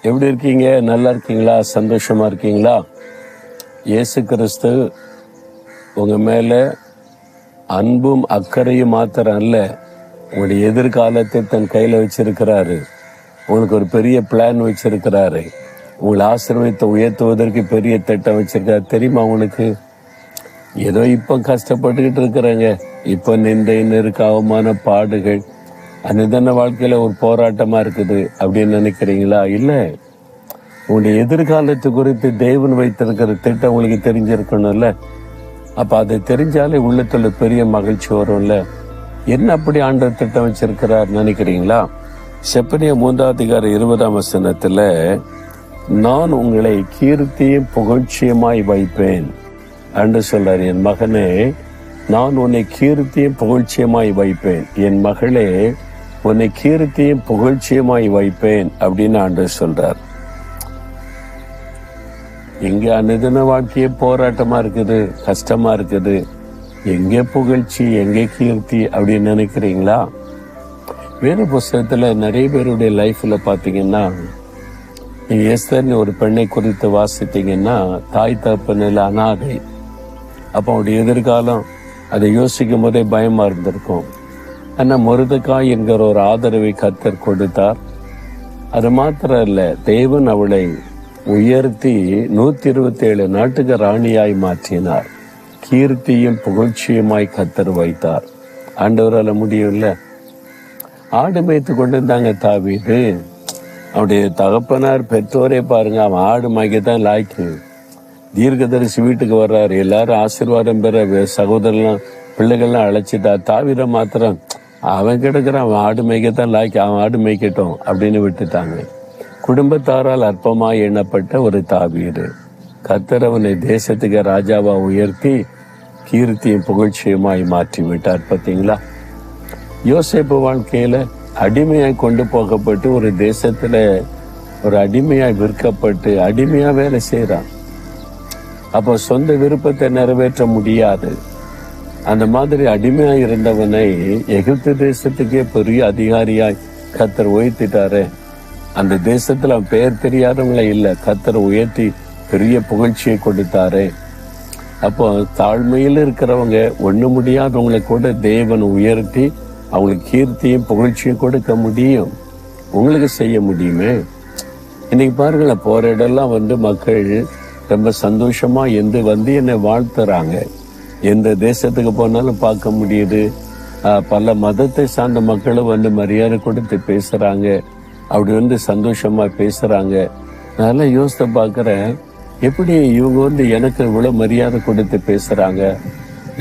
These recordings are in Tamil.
எப்படி இருக்கீங்க? நல்லா இருக்கீங்களா? சந்தோஷமா இருக்கீங்களா? இயேசு கிறிஸ்து உங்க மேல அன்பும் அக்கறையும் மாத்திரம் அல்ல, உங்களுடைய எதிர்காலத்தை தன் கையில வச்சிருக்கிறாரு. உங்களுக்கு ஒரு பெரிய பிளான் வச்சிருக்கிறாரு. உங்களை ஆசீர்வதித்து உயர்த்துவதற்கு பெரிய திட்டம் வச்சிருக்காரு. தெரியுமா உங்களுக்கு? ஏதோ இப்ப கஷ்டப்பட்டுக்கிட்டு இருக்கிறாங்க, இப்ப நெருக்க அவமான பாடுகள், அனுதின வாழ்க்கையில ஒரு போராட்டமா இருக்குது அப்படின்னு நினைக்கிறீங்களா? இல்ல, உங்களுடைய எதிர்காலத்து குறித்து தேவன் வைத்திருக்கிற திட்டம் உங்களுக்கு தெரிஞ்சிருக்கணும்ல. அப்ப அதை தெரிஞ்சாலே உள்ளத்துல பெரிய மகிழ்ச்சி வரும்ல. என்ன அப்படி ஆண்டவர் திட்டம் வச்சிருக்கிறார் நினைக்கிறீங்களா? செப்பனியா 3:20 நான் உங்களை கீர்த்தியும் புகழ்ச்சியுமாய் வைப்பேன் என்று சொல்றார். என் மகனே, நான் உன்னை கீர்த்தியும் புகழ்ச்சியுமாய் வைப்பேன். என் மகளே, உன்னை கீர்த்தியும் புகழ்ச்சியுமாய் வைப்பேன் அப்படின்னு ஆண்டவர் சொல்றார். எங்க அனுதின வாழ்க்கையே போராட்டமா இருக்குது, கஷ்டமா இருக்குது, எங்கே புகழ்ச்சி எங்கே கீர்த்தி அப்படின்னு நினைக்கிறீங்களா? வேறு புஸ்தகத்துல நிறைய பேருடைய லைஃப்ல பாத்தீங்கன்னா, நீங்க எஸ்தர்னு ஒரு பெண்ணை குறித்து வாசித்தீங்கன்னா, தாய் தகப்பனில் அனாதை. அப்போ அவருடைய எதிர்காலம் அதை யோசிக்கும் போதே பயமா இருந்திருக்கும். ஆனா மொர்தெகாய் என்கிற ஒரு ஆதரவை கர்த்தர் கொடுத்தார். அது மாத்திரம் இல்ல, தேவன் அவளை உயர்த்தி 127 நாட்டுக்கு ராணியாய் மாற்றினார். கீர்த்தியும் புகழ்ச்சியுமாய் கர்த்தர் வைத்தார். ஆண்டவரால முடியும்ல. ஆடு மேய்த்து கொண்டிருந்தாங்க தாவீது. அவருடைய தகப்பனார் பெற்றோரே பாருங்க, அவன் ஆடு மேய்க்கத்தான் லாய்க்கு. தீர்க்கதரிசி வீட்டுக்கு வர்றாரு, எல்லாரும் ஆசீர்வாதம் பெற சகோதரலாம் பிள்ளைகள்லாம் அழைச்சிட்டா. தாவீத மாத்திரம் அவன் கிடக்குறான், அவன் ஆடு மேய்க்கத்தான் லாய்க்கு, அவன் ஆடு மேய்க்கட்டும் அப்படின்னு விட்டுட்டாங்க. குடும்பத்தாரால் அற்பமாய் எண்ணப்பட்ட ஒரு தாவீது. கர்த்தர் அவனை தேசத்துக்கு ராஜாவா உயர்த்தி கீர்த்தியும் புகழ்ச்சியுமாய் மாற்றி விட்டார். பார்த்தீங்களா? யோசேப்பு வாழ்க்கையில அடிமையாய் கொண்டு போகப்பட்டு ஒரு தேசத்துல ஒரு அடிமையாய் விற்கப்பட்டு அடிமையா வேலை செய்யறான். அப்போ சொந்த விருப்பத்தை நிறைவேற்ற முடியாது. அந்த மாதிரி அடிமையாய் இருந்தவனை எகிப்து தேசத்துக்கே பெரிய அதிகாரியாய் கர்த்தர் உயர்த்திட்டாரு. அந்த தேசத்துல அவன் பெயர் தெரியாதவங்கள இல்ல, கர்த்தர் உயர்த்தி பெரிய புகழ்ச்சியை கொடுத்தாரு. அப்போ தாழ்மையில் இருக்கிறவங்க, ஒண்ணு முடியாதவங்களை கூட தேவன் உயர்த்தி அவங்களுக்கு கீர்த்தியும் புகழ்ச்சியும் கொடுக்க முடியும். உங்களுக்கு செய்ய முடியுமே. இன்னைக்கு பாருங்களேன், போற இடம்லாம் மக்கள் ரொம்ப சந்தோஷமா என்னை வாழ்த்துறாங்க. எந்த தேசத்துக்கு போனாலும் பார்க்க முடியுது. பல மதத்தை சார்ந்த மக்களும் மரியாதை கொடுத்து பேசுறாங்க. அப்படி சந்தோஷமா பேசுறாங்க. நான் யோசித்து பாக்குறேன், எப்படி இவங்க எனக்கு இவ்வளவு மரியாதை கொடுத்து பேசுறாங்க,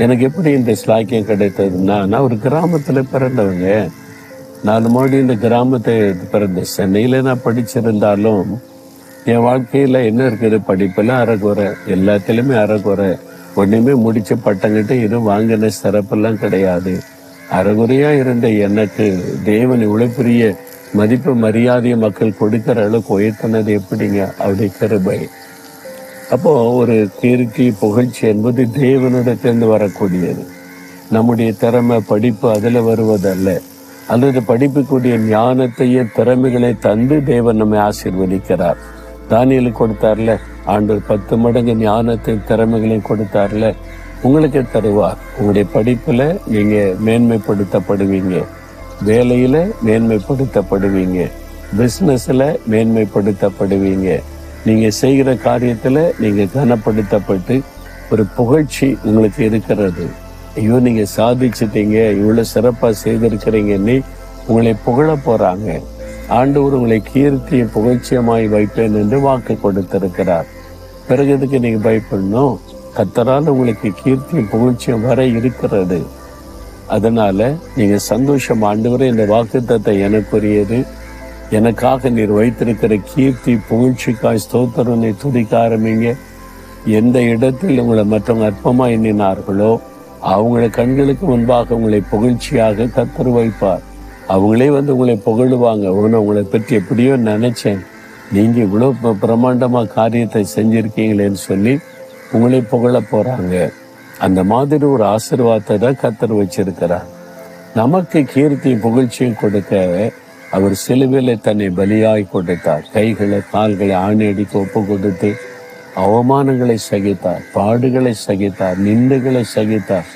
எனக்கு எப்படி இந்த ஸ்லாக்கியம் கிடைத்ததுன்னா, நான் ஒரு கிராமத்துல பிறந்தவங்க. 4 மாடி இந்த கிராமத்தை பிறந்த சென்னையில நான் படிச்சிருந்தாலும் என் வாழ்க்கையில என்ன இருக்குது, படிப்பெல்லாம் அறகுறை, எல்லாத்திலுமே அறகுறை. ஒண்ணுமே முடிச்ச பட்டங்கிட்ட எதுவும் வாங்கின சிறப்பெல்லாம் கிடையாது. அறகுறையா இருந்த எனக்கு தேவன் இவ்வளவு பெரிய மதிப்பு மரியாதையை மக்கள் கொடுக்கிற அளவுக்கு உயர்த்தினது எப்படிங்க? அவருடைய கிருபை. அப்போ ஒரு கீர்த்தி புகழ்ச்சி என்பது தேவனிடத்திலிருந்து வரக்கூடியது. நம்முடைய திறமை படிப்பு அதுல வருவதல்ல. அல்லது படிப்புக்கூடிய ஞானத்தையும் திறமைகளை தந்து தேவன் நம்மை ஆசீர்வதிக்கிறார். தானியேலுக்கு கொடுத்தார்ல, ஆண்டவர் 10 மடங்கு ஞானத்தையும் திறமைகளையும் கொடுத்தார்ல, உங்களுக்கு தருவார். உங்களுடைய படிப்புல நீங்க மேன்மைப்படுத்தப்படுவீங்க, வேலையில மேன்மைப்படுத்தப்படுவீங்க, பிசினஸ்ல மேன்மைப்படுத்தப்படுவீங்க, நீங்க செய்கிற காரியத்துல நீங்க கனப்படுத்தப்பட்டு ஒரு புகழ்ச்சி உங்களுக்கு இருக்கிறது. ஐயோ, நீங்க சாதிச்சிட்டீங்க, இவ்வளவு சிறப்பா செய்திருக்கிறீங்கன்னு உங்களை புகழ போறாங்க. ஆண்டவர் உங்களை கீர்த்தியும் புகழ்ச்சியமாய் வைப்பேன் என்று வாக்கு கொடுத்திருக்கிறார். பிறகு எதுக்கு நீங்க பயப்படணும்? கர்த்தரால் உங்களுக்கு கீர்த்தியும் புகழ்ச்சியும் வர இருக்கிறது. அதனால நீங்க சந்தோஷம், ஆண்டவரே இந்த வாக்குத்தத்தத்தை எனக்குரியது, எனக்காக நீர் வைத்திருக்கிற கீர்த்தி புகழ்ச்சிக்காய் ஸ்தோத்திரனை துதிக்க ஆரம்பிங்க. எந்த இடத்தில் உங்களை மற்றவங்க அற்பமா எண்ணினார்களோ அவங்கள கண்களுக்கு முன்பாக உங்களை புகழ்ச்சியாக கர்த்தர் வைப்பார். அவங்களே உங்களை புகழுவாங்க. உங்களை பற்றி எப்படியோ நினைச்சேன், நீங்க இவ்வளவு பிரம்மாண்டமா காரியத்தை செஞ்சிருக்கீங்களேன்னு சொல்லி உங்களை புகழ போறாங்க. அந்த மாதிரி ஒரு ஆசீர்வாதத்தை தான் கர்த்தர் வச்சிருக்கிறார். நமக்கு கீர்த்தியும் புகழ்ச்சியும் கொடுக்க அவர் சிலுவையிலே தன்னை பலியாய் கொடுத்தார். கைகளை கால்களை ஆணியடிக்க ஒப்பு கொடுத்து அவமானங்களை சகித்தார், பாடுகளை சகித்தார், நிந்தைகளை சகித்தார்.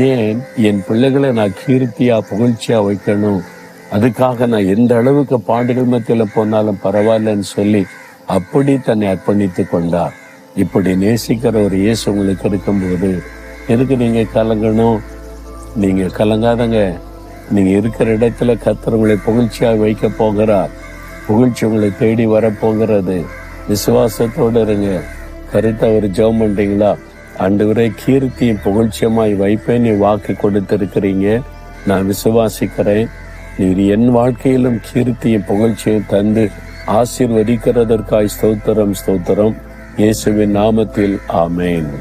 ஏன்? என் பிள்ளைகளை நான் கீர்த்தியா புகழ்ச்சியா வைக்கணும், அதுக்காக நான் எந்த அளவுக்கு பாடுகள் மத்தியில் போனாலும் பரவாயில்லன்னு சொல்லி அப்படி தன்னை அர்ப்பணித்து கொண்டார். இப்படி நேசிக்கிற ஒரு இயேசு உங்களுக்கு இருக்கும்போது எதுக்கு நீங்க கலங்கணும்? நீங்க கலங்காதங்க. நீங்க இருக்கிற இடத்துல கர்த்தர் உங்களை புகழ்ச்சியாக வைக்க போகிறார். புகழ்ச்சி உங்களை தேடி வரப்போகிறது. விசுவாசத்தோடு இருங்க. கருத்தை ஒரு ஜெபம் பண்றீங்களா? ஆண்டவரே, கீர்த்தியும் புகழ்ச்சியமாய் வைப்பேன் நீ வாக்கு கொடுத்திருக்கிறீங்க. நான் விசுவாசிக்கிறேன். நீர் என் வாழ்க்கையிலும் கீர்த்தியும் புகழ்ச்சியும் தந்து ஆசீர்வதிக்கிறதற்காய் ஸ்தோத்திரம், ஸ்தோத்திரம். இயேசுவின் நாமத்தில் ஆமென்.